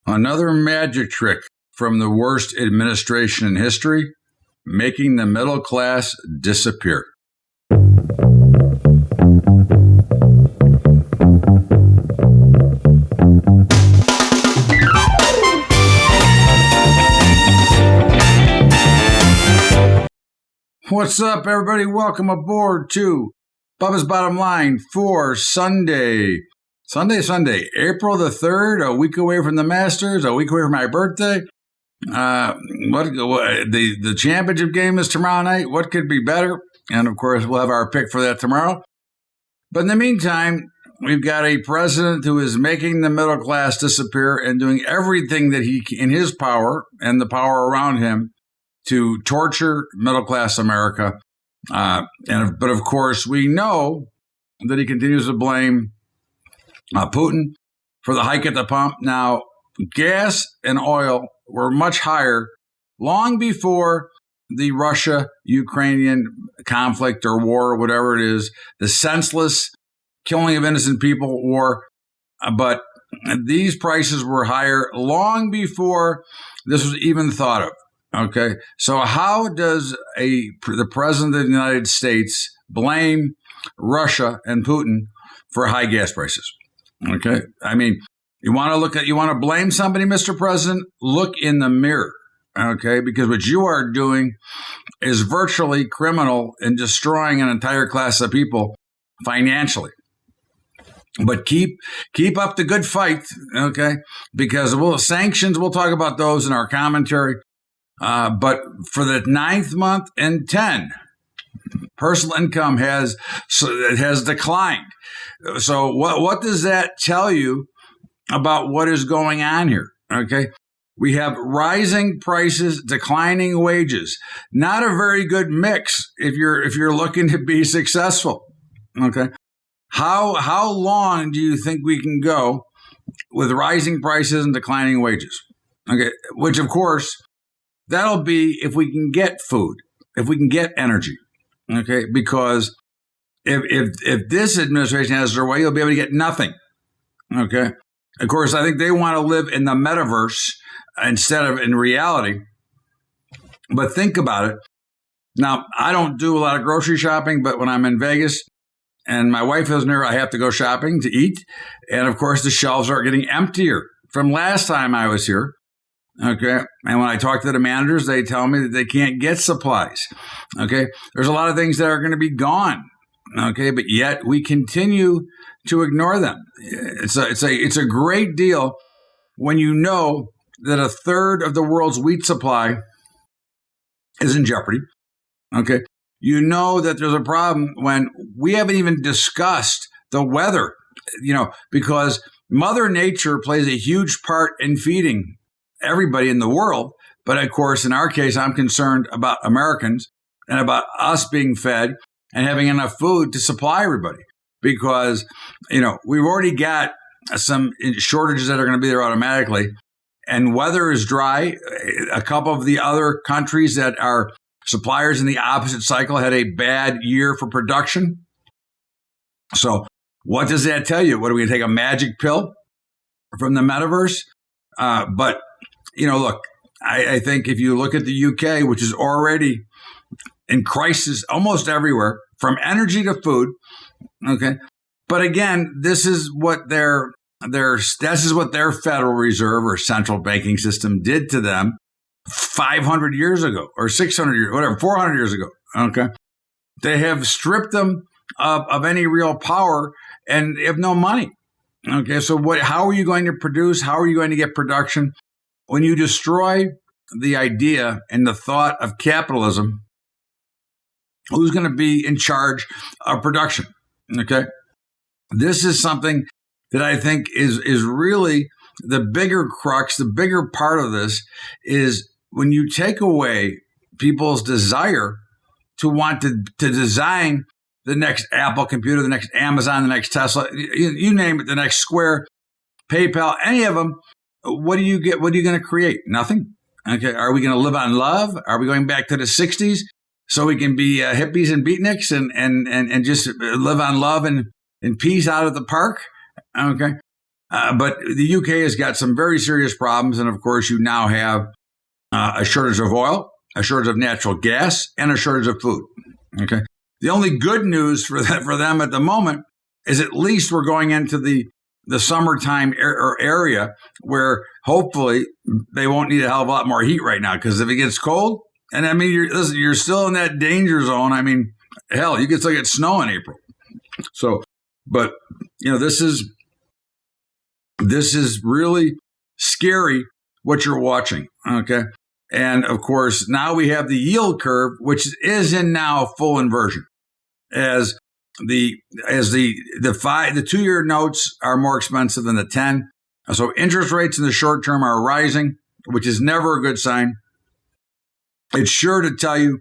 Another magic trick from the worst administration in history, making the middle class disappear. What's up, everybody? Welcome aboard to Bubba's Bottom Line for Sunday, April the 3rd, a week away from the Masters, a week away from my birthday. The championship game is tomorrow night. What could be better? And of course, we'll have our pick for that tomorrow. But in the meantime, we've got a president who is making the middle class disappear and doing everything that he in his power and the power around him to torture middle class America. But of course, we know that he continues to blame Putin for the hike at the pump. Now, gas and oil were much higher long before the Russia-Ukrainian conflict or war, or whatever it is, the senseless killing of innocent people war. But these prices were higher long before this was even thought of. Okay, so how does the president of the United States blame Russia and Putin for high gas prices? Okay, I mean, you want to blame somebody, Mr. President? Look in the mirror. Okay, because what you are doing is virtually criminal in destroying an entire class of people financially. But keep up the good fight. Okay, because sanctions. We'll talk about those in our commentary. But for the 9th month in 10, personal income has declined. So what does that tell you about what is going on here? Okay, we have rising prices, declining wages. Not a very good mix if you're looking to be successful. Okay, how long do you think we can go with rising prices and declining wages? Okay, which of course. That'll be if we can get food, if we can get energy, okay? Because if this administration has their way, you'll be able to get nothing, okay? Of course, I think they want to live in the metaverse instead of in reality. But think about it. Now, I don't do a lot of grocery shopping, but when I'm in Vegas and my wife isn't here, I have to go shopping to eat. And of course, the shelves are getting emptier from last time I was here. Okay. And when I talk to the managers, they tell me that they can't get supplies. Okay. There's a lot of things that are going to be gone. Okay. But yet we continue to ignore them. It's a great deal when you know that a third of the world's wheat supply is in jeopardy. Okay. You know that there's a problem when we haven't even discussed the weather, because Mother Nature plays a huge part in feeding everybody in the world. But of course, in our case, I'm concerned about Americans and about us being fed and having enough food to supply everybody, because, we've already got some shortages that are going to be there automatically, and weather is dry. A couple of the other countries that are suppliers in the opposite cycle had a bad year for production. So what does that tell you? What, are we going to take a magic pill from the metaverse? But look, I think if you look at the UK, which is already in crisis almost everywhere, from energy to food, okay. But again, this is what their Federal Reserve or central banking system did to them 500 years ago, or 600 years, whatever, 400 years ago. Okay, they have stripped them of any real power and have no money. Okay, so how are you going to produce? How are you going to get production? When you destroy the idea and the thought of capitalism, who's going to be in charge of production? Okay, this is something that I think is really the bigger crux, the bigger part of this is when you take away people's desire to want to design the next Apple computer, the next Amazon, the next Tesla, you name it, the next Square, PayPal, any of them. What do you get? What are you going to create? Nothing. Okay. Are we going to live on love? Are we going back to the 60s so we can be hippies and beatniks and just live on love and peace out at the park? Okay. But the UK has got some very serious problems. And of course, you now have a shortage of oil, a shortage of natural gas, and a shortage of food. Okay. The only good news for them at the moment is at least we're going into the summertime area where hopefully they won't need a hell of a lot more heat right now. Because if it gets cold, and I mean, you're still in that danger zone. I mean, hell, you could still get snow in April. So, but this is really scary what you're watching. Okay. And of course, now we have the yield curve, which is in now full inversion as the 2-year notes are more expensive than the 10. So interest rates in the short term are rising, which is never a good sign. It's sure to tell you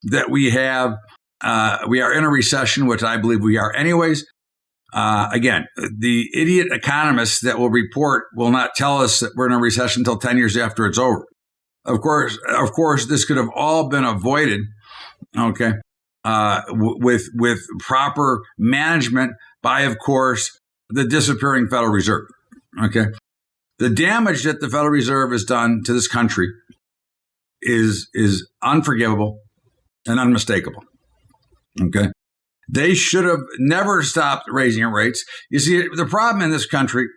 that we are in a recession, which I believe we are anyways. Again, the idiot economists that will report will not tell us that we're in a recession until 10 years after it's over. Of course, this could have all been avoided, okay, with proper management by, of course, the disappearing Federal Reserve, okay? The damage that the Federal Reserve has done to this country is unforgivable and unmistakable, okay? They should have never stopped raising rates. You see, the problem in this country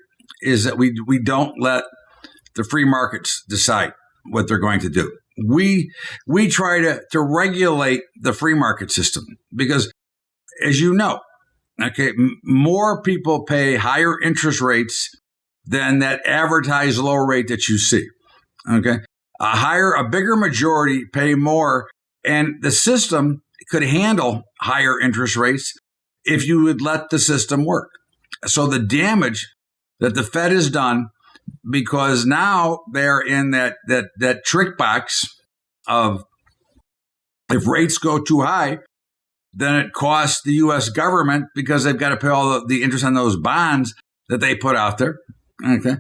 is that we don't let the free markets decide what they're going to do. We try to regulate the free market system because, as you know, okay, more people pay higher interest rates than that advertised low rate that you see. Okay, a bigger majority pay more, and the system could handle higher interest rates if you would let the system work. So the damage that the Fed has done, because now they're in that trick box of if rates go too high, then it costs the U.S. government because they've got to pay all the interest on those bonds that they put out there. Okay.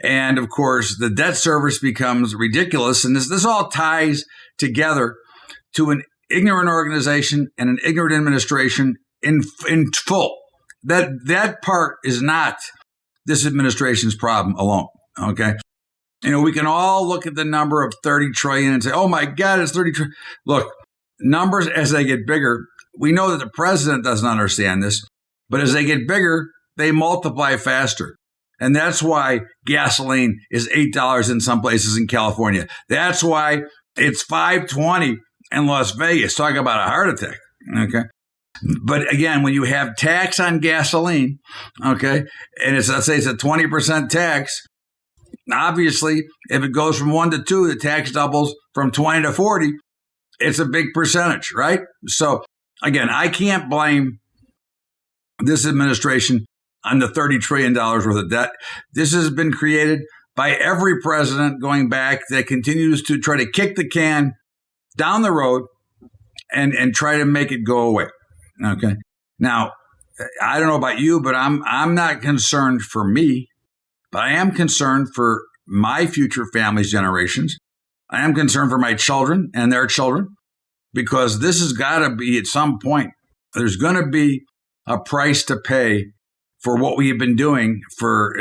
And of course, the debt service becomes ridiculous. And this all ties together to an ignorant organization and an ignorant administration in full. That part is not this administration's problem alone. Okay. We can all look at the number of 30 trillion and say, oh my God, it's 30 trillion. Look, numbers as they get bigger, we know that the president doesn't understand this, but as they get bigger, they multiply faster. And that's why gasoline is $8 in some places in California. That's why it's $5.20 in Las Vegas. Talk about a heart attack. Okay. But again, when you have tax on gasoline, okay, and let's say it's a 20% tax, obviously, if it goes from 1 to 2, the tax doubles from 20 to 40. It's a big percentage, right? So again, I can't blame this administration on the $30 trillion worth of debt. This has been created by every president going back that continues to try to kick the can down the road and try to make it go away. Okay. Now, I don't know about you, but I'm not concerned for me, but I am concerned for my future family's generations. I am concerned for my children and their children, because this has got to be at some point, there's going to be a price to pay for what we have been doing for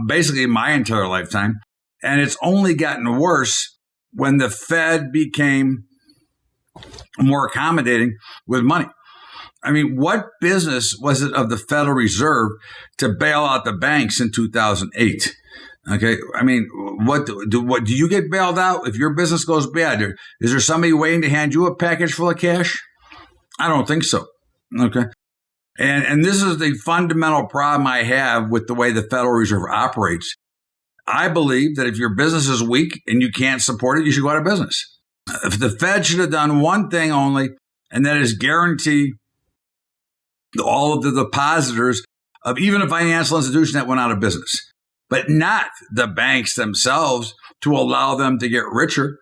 basically my entire lifetime. And it's only gotten worse when the Fed became more accommodating with money. I mean, what business was it of the Federal Reserve to bail out the banks in 2008? Okay, I mean, what do you get bailed out if your business goes bad? Is there somebody waiting to hand you a package full of cash? I don't think so. Okay, and this is the fundamental problem I have with the way the Federal Reserve operates. I believe that if your business is weak and you can't support it, you should go out of business. If the Fed should have done one thing only, and that is guarantee all of the depositors of even a financial institution that went out of business, but not the banks themselves to allow them to get richer.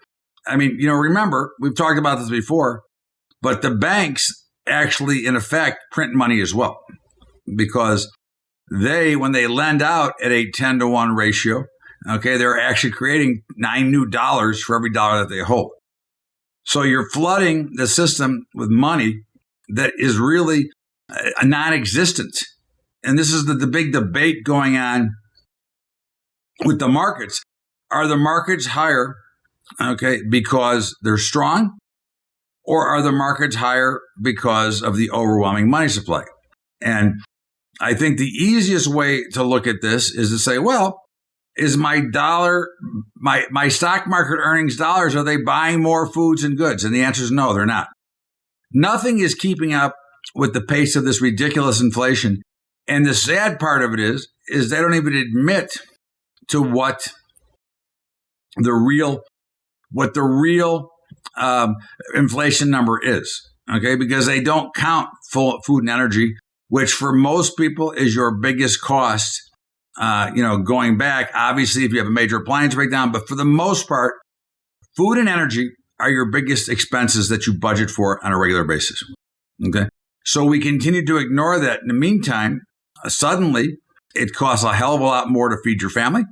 I mean, remember, we've talked about this before, but the banks actually, in effect, print money as well, because when they lend out at a 10-to-1 ratio, okay, they're actually creating $9 new for every dollar that they hold. So you're flooding the system with money that is really non-existent. And this is the big debate going on with the markets. Are the markets higher, okay, because they're strong? Or are the markets higher because of the overwhelming money supply? And I think the easiest way to look at this is to say, well, is my dollar, my stock market earnings dollars, are they buying more foods and goods? And the answer is no, they're not. Nothing is keeping up with the pace of this ridiculous inflation. And the sad part of it is they don't even admit to what the real inflation number is, okay? Because they don't count full food and energy, which for most people is your biggest cost, going back. Obviously, if you have a major appliance breakdown, but for the most part, food and energy are your biggest expenses that you budget for on a regular basis, okay? So we continue to ignore that. In the meantime, suddenly it costs a hell of a lot more to feed your family,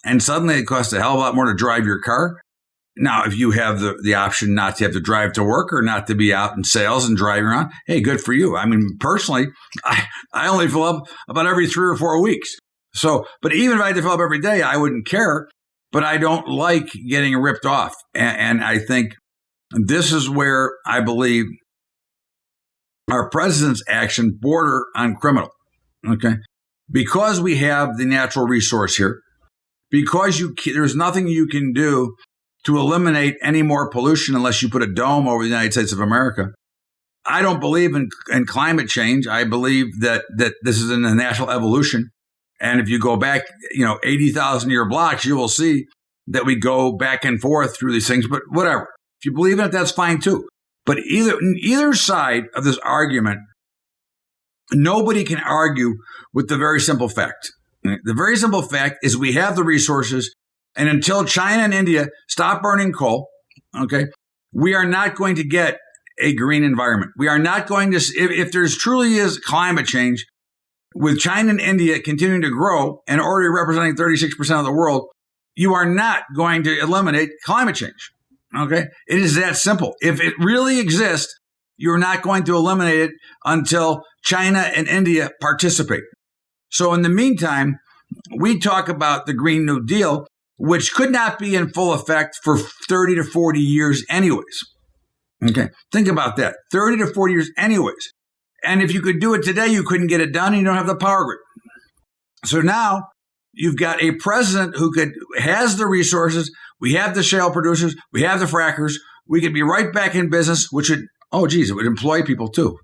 and suddenly it costs a hell of a lot more to drive your car. Now, if you have the option not to have to drive to work or not to be out in sales and driving around, hey, good for you. I mean, personally, I only fill up about every 3 or 4 weeks. So, but even if I had to fill up every day, I wouldn't care. But I don't like getting ripped off. And I think this is where I believe our president's action border on criminal, okay? Because we have the natural resource here, because there's nothing you can do to eliminate any more pollution unless you put a dome over the United States of America. I don't believe in climate change. I believe that this is in a natural evolution. And if you go back, 80,000 year blocks, you will see that we go back and forth through these things, but whatever. If you believe in it, that's fine too. But either side of this argument, nobody can argue with the very simple fact. The very simple fact is we have the resources, and until China and India stop burning coal, okay, we are not going to get a green environment. We are not going to, if there's truly is climate change, with China and India continuing to grow and already representing 36% of the world, you are not going to eliminate climate change, okay? It is that simple. If it really exists, you're not going to eliminate it until China and India participate. So in the meantime, we talk about the Green New Deal, which could not be in full effect for 30 to 40 years anyways. Okay, think about that. 30 to 40 years anyways. And if you could do it today, you couldn't get it done, and you don't have the power grid. So now you've got a president who has the resources. We have the shale producers. We have the frackers. We could be right back in business, which would, it would employ people too.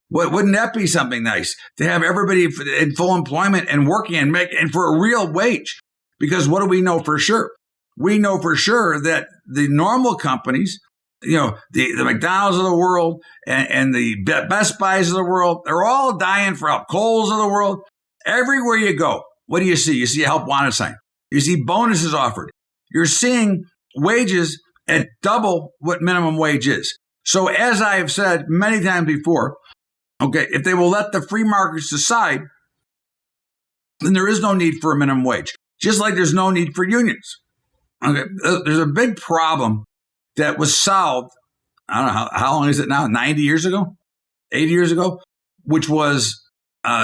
Wouldn't that be something nice to have everybody in full employment and working and for a real wage? Because what do we know for sure? We know for sure that the normal companies, the McDonald's of the world and the Best Buys of the world, they're all dying for help. Kohl's of the world. Everywhere you go, what do you see? You see a help wanted sign. You see bonuses offered. You're seeing wages at double what minimum wage is. So as I have said many times before, okay, if they will let the free markets decide, then there is no need for a minimum wage. Just like there's no need for unions. Okay, there's a big problem that was solved, I don't know, how long is it now? 90 years ago? 80 years ago? Which was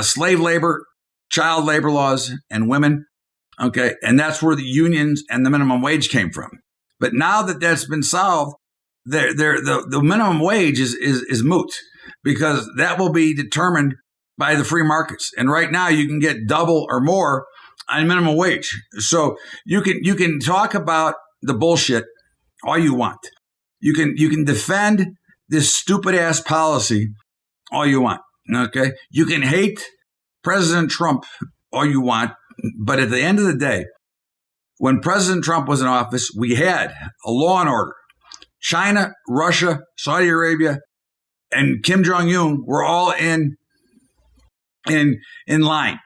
slave labor, child labor laws, and women. Okay, and that's where the unions and the minimum wage came from. But now that that's been solved, the minimum wage is moot, because that will be determined by the free markets. And right now you can get double or more on minimum wage. So you can talk about the bullshit all you want. You can defend this stupid ass policy all you want. Okay? You can hate President Trump all you want, but at the end of the day, when President Trump was in office, we had a law and order. China, Russia, Saudi Arabia, and Kim Jong-un were all in line.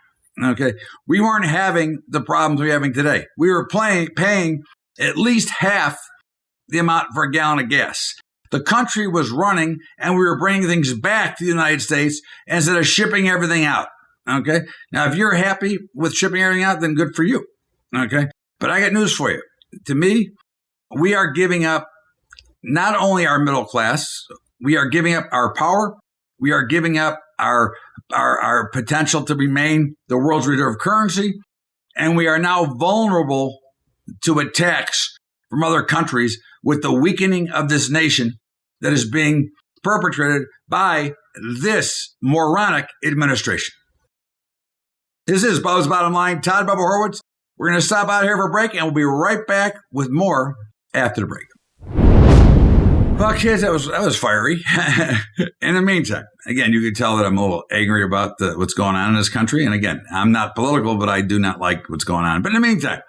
Okay, we weren't having the problems we're having today. We were paying at least half the amount for a gallon of gas. The country was running, and we were bringing things back to the United States instead of shipping everything out. Okay, now if you're happy with shipping everything out, then good for you. Okay, but I got news for you. To me, we are giving up not only our middle class, we are giving up our power, we are giving up our potential to remain the world's reserve currency, And we are now vulnerable to attacks from other countries with the weakening of this nation that is being perpetrated by this moronic administration. This is Bubba's Bottom Line. Todd Bubba Horowitz. We're going to stop out here for a break, and we'll be right back with more after the break. Well, kids, that was fiery. In the meantime, again, you can tell that I'm a little angry about what's going on in this country. And again, I'm not political, but I do not like what's going on. But in the meantime,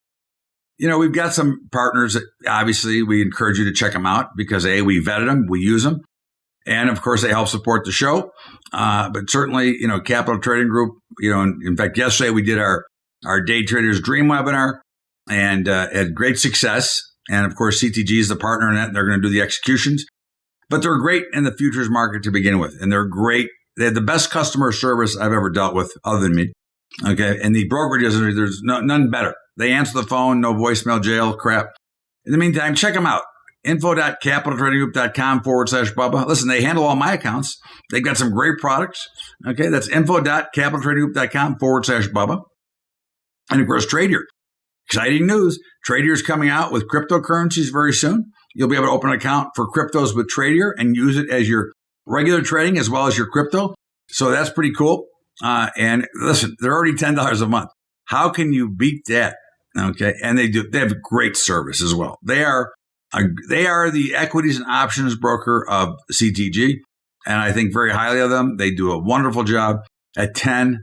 we've got some partners that obviously we encourage you to check them out because A, we vetted them, we use them. And of course, they help support the show. But certainly, Capital Trading Group, in fact, yesterday we did our Day Traders Dream webinar and had great success. And of course, CTG is the partner in that. They're going to do the executions. But they're great in the futures market to begin with. And they're great. They have the best customer service I've ever dealt with other than me. Okay. And the brokerages, there's none better. They answer the phone, no voicemail, jail, crap. In the meantime, check them out. info.capitaltradinggroup.com/Bubba. Listen, they handle all my accounts. They've got some great products. Okay. That's info.capitaltradinggroup.com/Bubba. And of course, Trader. Exciting news. Tradier's coming out with cryptocurrencies very soon. You'll be able to open an account for cryptos with Tradier and use it as your regular trading as well as your crypto. So that's pretty cool. And listen, they're already $10 a month. How can you beat that? Okay. And they have great service as well. They are the equities and options broker of CTG. And I think very highly of them. They do a wonderful job at $10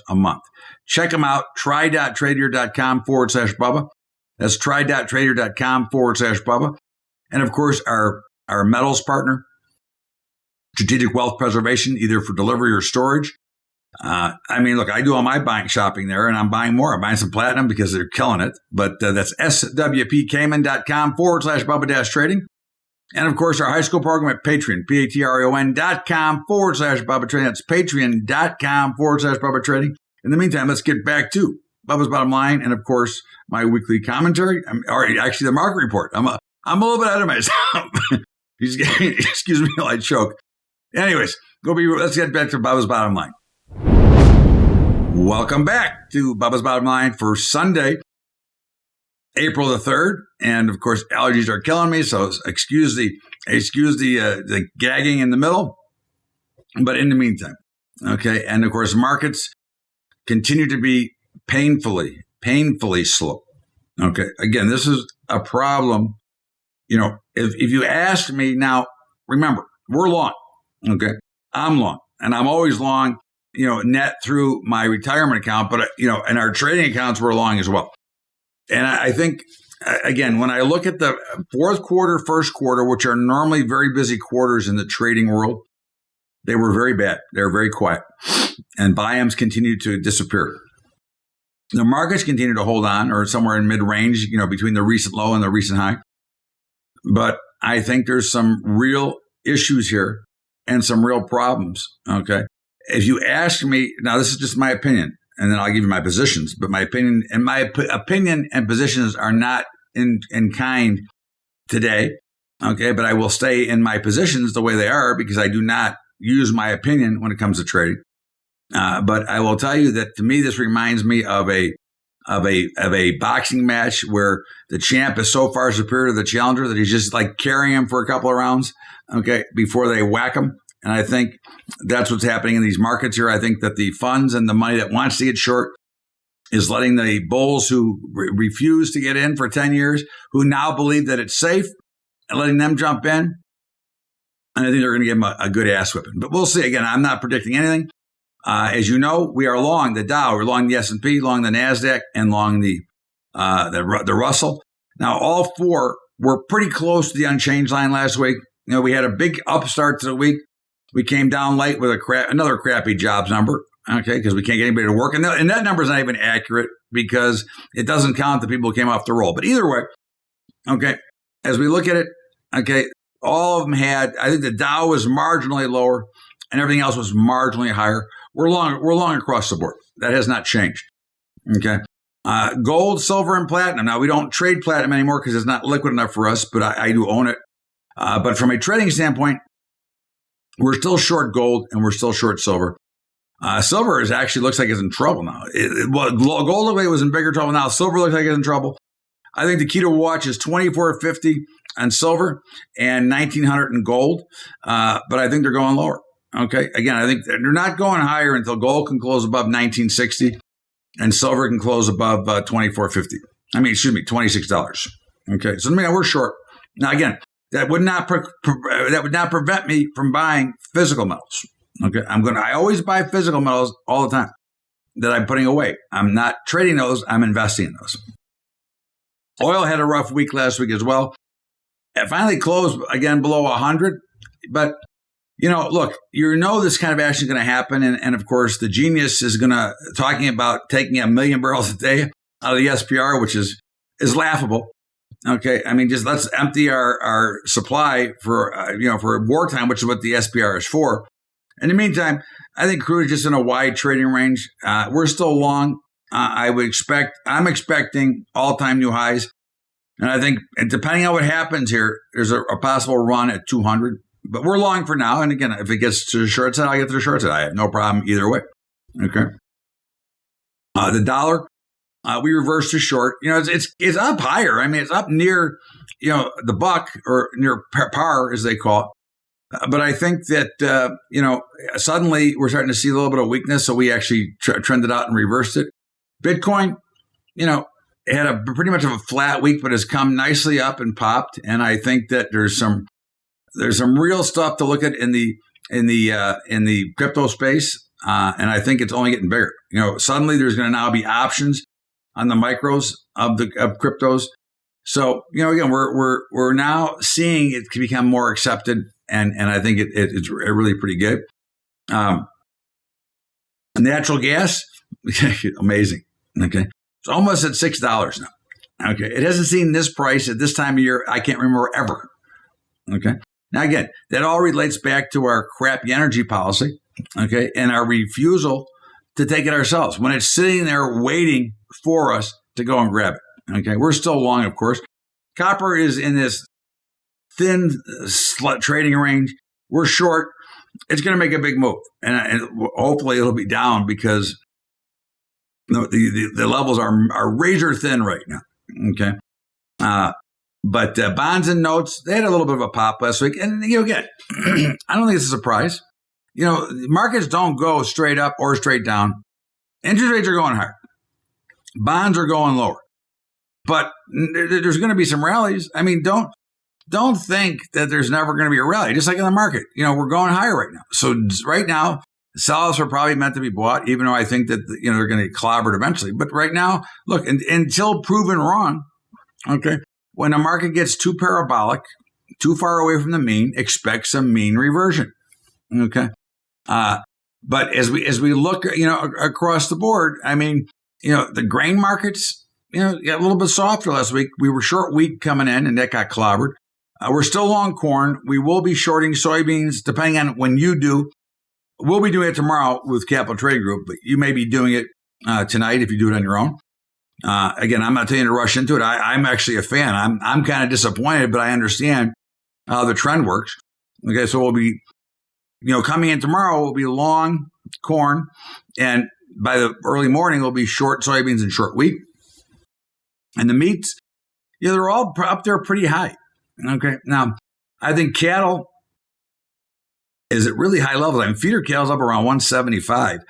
a month. Check them out. Try.trader.com/Bubba. That's try.trader.com/Bubba. And of course, our metals partner, Strategic Wealth Preservation, either for delivery or storage. Look, I do all my buying shopping there, and I'm buying more. I'm buying some platinum because they're killing it. But that's swpcayman.com/Bubba-trading. And of course, our high school program at Patreon, patreon.com/Bubba Trading. That's patreon.com/Bubba Trading. In the meantime, let's get back to Bubba's Bottom Line, and of course, my weekly commentary. Actually, the market report. I'm a little bit ahead of myself. Excuse me while I choke. Anyways, let's get back to Bubba's Bottom Line. Welcome back to Bubba's Bottom Line for Sunday, April the 3rd. And of course, allergies are killing me, so excuse the gagging in the middle. But in the meantime, okay, and of course, markets continue to be painfully slow. Okay. Again, this is a problem. If you ask me now, remember, we're long. Okay. I'm long and I'm always long, net through my retirement account, but and our trading accounts were long as well. And I think, again, when I look at the fourth quarter, first quarter, which are normally very busy quarters in the trading world, they were very bad. They were very quiet. And volumes continued to disappear. The markets continue to hold on or somewhere in mid-range, between the recent low and the recent high. But I think there's some real issues here and some real problems. Okay. If you ask me, now this is just my opinion, and then I'll give you my positions, but my opinion and positions are not in kind today. Okay. But I will stay in my positions the way they are because I do not use my opinion when it comes to trading. But I will tell you that to me, this reminds me of a boxing match where the champ is so far superior to the challenger that he's just like carrying him for a couple of rounds, okay, before they whack him. And I think that's what's happening in these markets here. I think that the funds and the money that wants to get short is letting the bulls who refuse to get in for 10 years, who now believe that it's safe, and letting them jump in. And I think they're going to give them a good ass whipping. But we'll see. Again, I'm not predicting anything. As you know, we are long the Dow, we're long the S&P, long the NASDAQ, and long the Russell. Now, all four were pretty close to the unchanged line last week. We had a big upstart to the week. We came down late with another crappy jobs number, okay, because we can't get anybody to work. And that number is not even accurate because it doesn't count the people who came off the roll. But either way, okay, as we look at it, okay, all of them had, I think the Dow was marginally lower and everything else was marginally higher. We're long across the board. That has not changed. Okay. Gold, silver, and platinum. Now, we don't trade platinum anymore because it's not liquid enough for us, but I do own it. But from a trading standpoint, we're still short gold and we're still short silver. Silver is actually looks like it's in trouble now. Gold looked like it was in bigger trouble. Now silver looks like it's in trouble. I think the key to watch is 2450 on silver and 1900 in gold. But I think they're going lower. Okay. Again, I think they're not going higher until gold can close above 1960 and silver can close above 2450. $26. Okay. So we're short. Now, again, that would not prevent me from buying physical metals. Okay. I always buy physical metals all the time that I'm putting away. I'm not trading those. I'm investing in those. Oil had a rough week last week as well. It finally closed again below 100. But, look, this kind of action is going to happen. And of course, the genius is talking about taking 1 million barrels a day out of the SPR, which is laughable. Okay. Just let's empty our supply for wartime, which is what the SPR is for. In the meantime, I think crude is just in a wide trading range. We're still long. I'm expecting all-time new highs. And I think, depending on what happens here, there's a possible run at 200. But we're long for now. And again, if it gets to the short side, I'll get to the short side. I have no problem either way. Okay. The dollar, we reversed to short. It's up higher. It's up near, the buck or near par, as they call it. But I think that, suddenly we're starting to see a little bit of weakness. So we actually trended out and reversed it. Bitcoin, it had a pretty much of a flat week, but has come nicely up and popped. And I think that there's some real stuff to look at in the crypto space. And I think it's only getting bigger. Suddenly there's going to now be options on the micros of cryptos. So, again, we're now seeing it can become more accepted. And I think it's really pretty good. Natural gas, amazing. Okay. It's almost at $6 now. Okay. It hasn't seen this price at this time of year. I can't remember ever. Okay. Now, again, that all relates back to our crappy energy policy. Okay. And our refusal to take it ourselves when it's sitting there waiting for us to go and grab it. Okay. We're still long, of course. Copper is in this thin trading range. We're short. It's going to make a big move, and hopefully it'll be down because the levels are razor thin right now. Okay, but bonds and notes, they had a little bit of a pop last week, and again, I don't think it's a surprise. Markets don't go straight up or straight down. Interest rates are going higher. Bonds are going lower, but there's going to be some rallies. Don't think that there's never going to be a rally, just like in the market. We're going higher right now. So right now, sell-offs are probably meant to be bought, even though I think that, they're going to get clobbered eventually. But right now, look, until proven wrong, okay, when the market gets too parabolic, too far away from the mean, expect some mean reversion, okay? But as we look, across the board, the grain markets, got a little bit softer last week. We were short wheat coming in, and that got clobbered. We're still long corn. We will be shorting soybeans, depending on when you do. We'll be doing it tomorrow with Capital Trading Group, but you may be doing it tonight if you do it on your own. Again, I'm not telling you to rush into it. I'm actually a fan. I'm kind of disappointed, but I understand how the trend works. Okay, so we'll be, coming in tomorrow, we'll be long corn, and by the early morning, we'll be short soybeans and short wheat. And the meats, they're all up there pretty high. Okay. Now, I think cattle is at really high levels. Feeder cattle's up around 175.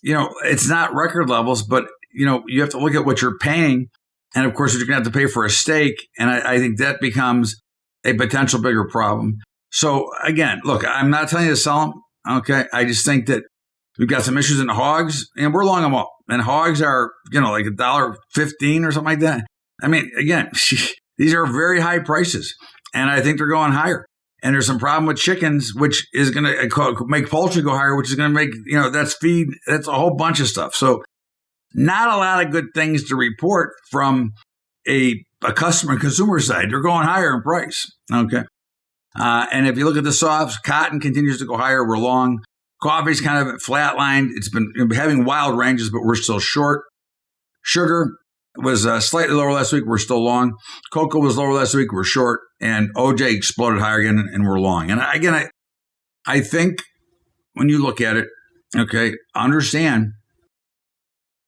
It's not record levels, but, you have to look at what you're paying. And of course, you're going to have to pay for a steak. And I think that becomes a potential bigger problem. So again, look, I'm not telling you to sell them. Okay. I just think that we've got some issues in hogs, and we're long them all. And hogs are, like $1.15 or something like that. Again, these are very high prices, and I think they're going higher. And there's some problem with chickens, which is going to make poultry go higher, which is going to make, that's feed. That's a whole bunch of stuff. So not a lot of good things to report from a consumer side. They're going higher in price. Okay. And if you look at the softs, cotton continues to go higher. We're long. Coffee's kind of flatlined. It's been having wild ranges, but we're still short. Sugar was slightly lower last week. We're still long. Cocoa was lower last week. We're short. And OJ exploded higher again, and we're long. And again, I think when you look at it, okay, understand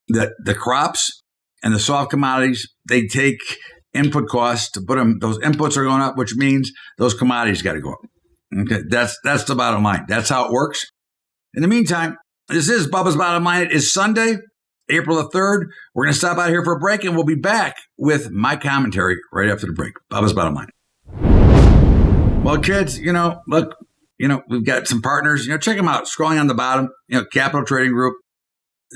that the crops and the soft commodities, they take input costs to put them, those inputs are going up, which means those commodities got to go up. Okay, that's the bottom line. That's how it works. In the meantime, this is Bubba's Bottom Line. It is Sunday, April the 3rd. We're going to stop out here for a break, and we'll be back with my commentary right after the break. Bubba's Bottom Line. Well, kids, look, we've got some partners. Check them out. Scrolling on the bottom, Capital Trading Group,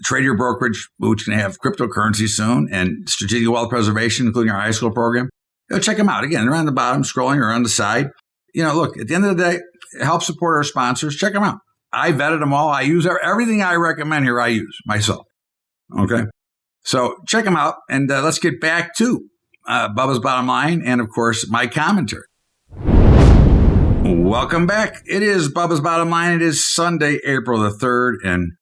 Trade Your Brokerage, which can have cryptocurrency soon, and Strategic Wealth Preservation, including our high school program. Check them out. Again, they're on the bottom, scrolling, or on the side. Look, at the end of the day, help support our sponsors. Check them out. I vetted them all. I use everything I recommend here. I use myself. Okay. So check them out. And let's get back to Bubba's Bottom Line and, of course, my commentary. Welcome back. It is Bubba's Bottom Line. It is Sunday, April the 3rd. And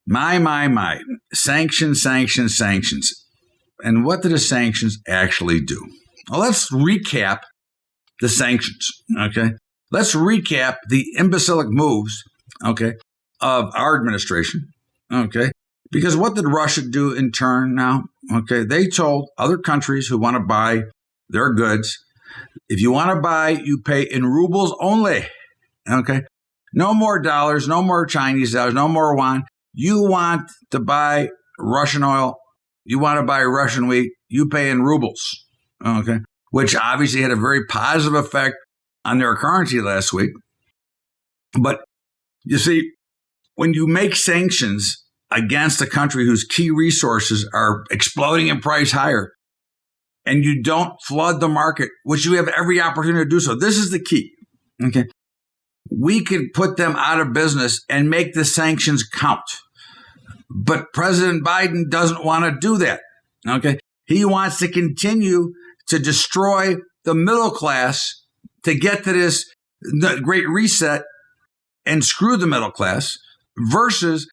my. Sanctions. And what do the sanctions actually do? Well, let's recap the sanctions. Okay. Let's recap the imbecilic moves, okay, of our administration, okay? Because what did Russia do in turn now? Okay, they told other countries who want to buy their goods, if you want to buy, you pay in rubles only, okay? No more dollars, no more Chinese dollars, no more yuan. You want to buy Russian oil, you want to buy Russian wheat, you pay in rubles, okay? Which obviously had a very positive effect on their currency last week. But you see, when you make sanctions against a country whose key resources are exploding in price higher, and you don't flood the market, which you have every opportunity to do so, this is the key. Okay, we could put them out of business and make the sanctions count. But President Biden doesn't want to do that. Okay, he wants to continue to destroy the middle class to get to this great reset and screw the middle class versus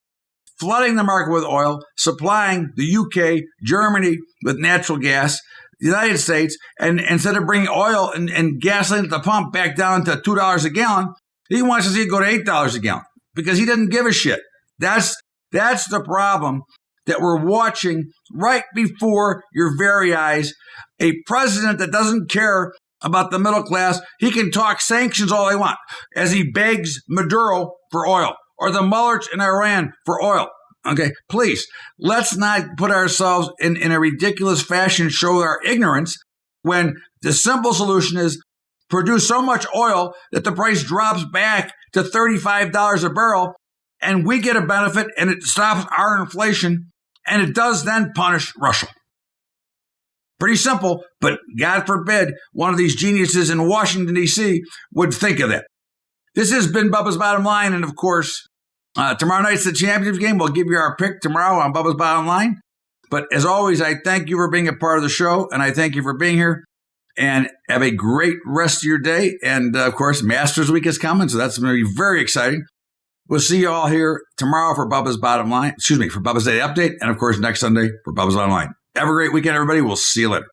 flooding the market with oil, supplying the UK, Germany with natural gas, the United States, and instead of bringing oil and gasoline at the pump back down to $2 a gallon, he wants to see it go to $8 a gallon because he doesn't give a shit. That's the problem that we're watching right before your very eyes. A president that doesn't care about the middle class, he can talk sanctions all he wants as he begs Maduro for oil or the mullahs in Iran for oil. Okay, please, let's not put ourselves in a ridiculous fashion, show our ignorance when the simple solution is produce so much oil that the price drops back to $35 a barrel and we get a benefit and it stops our inflation and it does then punish Russia. Pretty simple, but God forbid one of these geniuses in Washington, D.C. would think of that. This has been Bubba's Bottom Line. And of course, tomorrow night's the championship game. We'll give you our pick tomorrow on Bubba's Bottom Line. But as always, I thank you for being a part of the show. And I thank you for being here. And have a great rest of your day. And of course, Masters Week is coming. So that's going to be very exciting. We'll see you all here tomorrow for Bubba's Bottom Line. For Bubba's Daily Update. And of course, next Sunday for Bubba's Bottom Line. Have a great weekend, everybody. We'll see you later.